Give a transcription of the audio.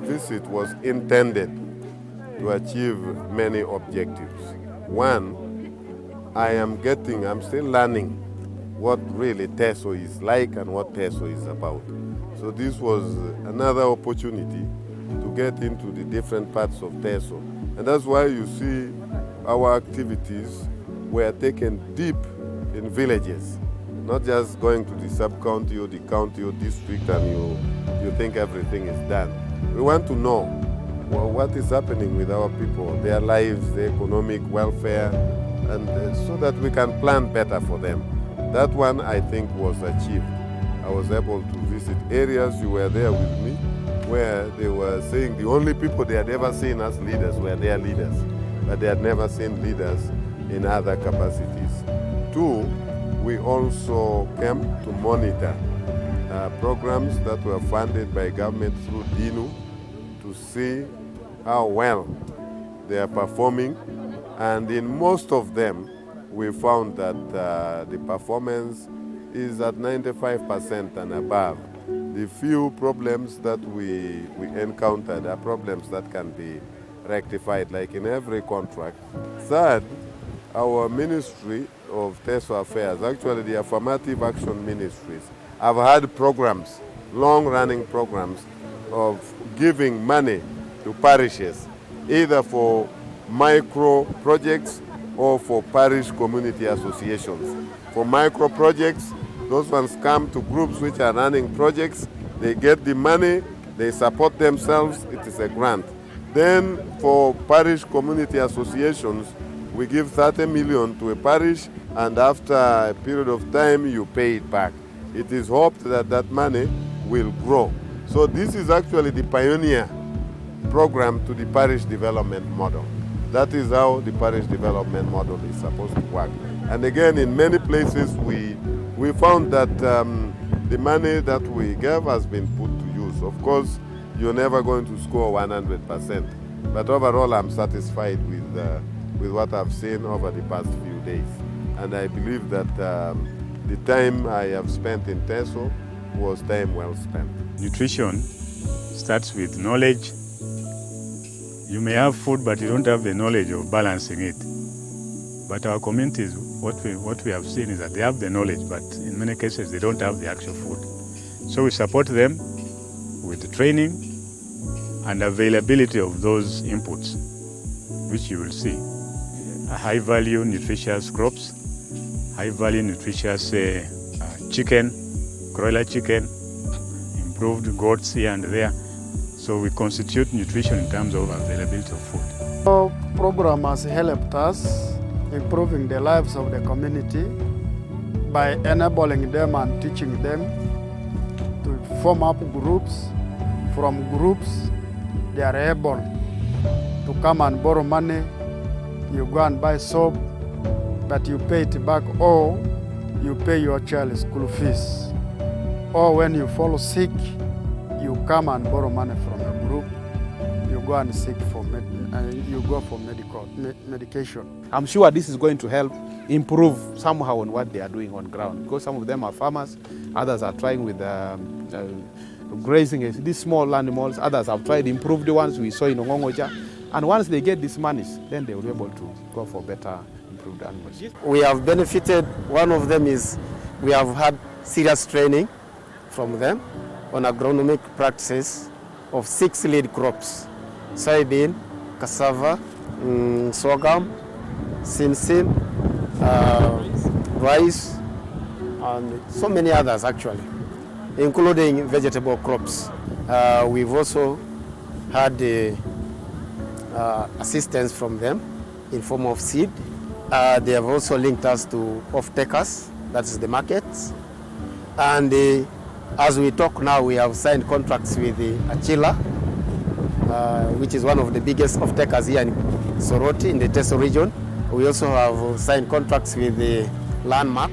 visit was intended to achieve many objectives. One, I'm still learning what really Teso is like and what Teso is about. So this was another opportunity to get into the different parts of Teso. And that's why you see our activities were taken deep in villages, not just going to the sub-county or the county or district and you think everything is done. We want to know what is happening with our people, their lives, their economic welfare, and so that we can plan better for them. That one, I think, was achieved. I was able to visit areas, you were there with me, where they were saying the only people they had ever seen as leaders were their leaders, but they had never seen leaders in other capacities. Two, we also came to monitor programs that were funded by government through DINU to see how well they are performing. And in most of them, we found that the performance is at 95% and above. The few problems that we encountered are problems that can be rectified, like in every contract. Third, our Ministry of Teso Affairs, actually the affirmative action ministries, have had programs, long-running programs of giving money to parishes, either for micro projects or for parish community associations. For micro projects, those ones come to groups which are running projects, they get the money, they support themselves, it is a grant. Then for parish community associations, we give 30 million to a parish, and after a period of time, you pay it back. It is hoped that that money will grow. So this is actually the pioneer program to the parish development model. That is how the parish development model is supposed to work. And again, in many places, we found that the money that we gave has been put to use. Of course, you're never going to score 100%. But overall, I'm satisfied with what I've seen over the past few days. And I believe that the time I have spent in Teso was time well spent. Nutrition starts with knowledge. You may have food, but you don't have the knowledge of balancing it. But our communities, what we have seen is that they have the knowledge, but in many cases they don't have the actual food. So we support them with the training and availability of those inputs, which you will see. High-value nutritious crops, high-value nutritious chicken, broiler chicken, improved goats here and there. So we constitute nutrition in terms of availability of food. Our program has helped us improving the lives of the community by enabling them and teaching them to form up groups. From groups, they are able to come and borrow money. You go and buy soap, but you pay it back, or you pay your child's school fees. Or when you fall sick, you come and borrow money from a group. You go and seek for medication. I'm sure this is going to help improve somehow on what they are doing on ground, because some of them are farmers, others are trying with grazing these small animals, others have tried improved ones we saw in Ongongoja, and once they get these monies, then they will be able to go for better improved animals. We have benefited. One of them is we have had serious training from them on agronomic practices of 6 lead crops: soybean, cassava, sorghum, simsim, rice, and so many others actually, including vegetable crops. We've also had assistance from them in form of seed. They have also linked us to off-takers, that is the markets. And as we talk now, we have signed contracts with Achila, which is one of the biggest off-takers here in Soroti in the Teso region. We also have signed contracts with the Landmark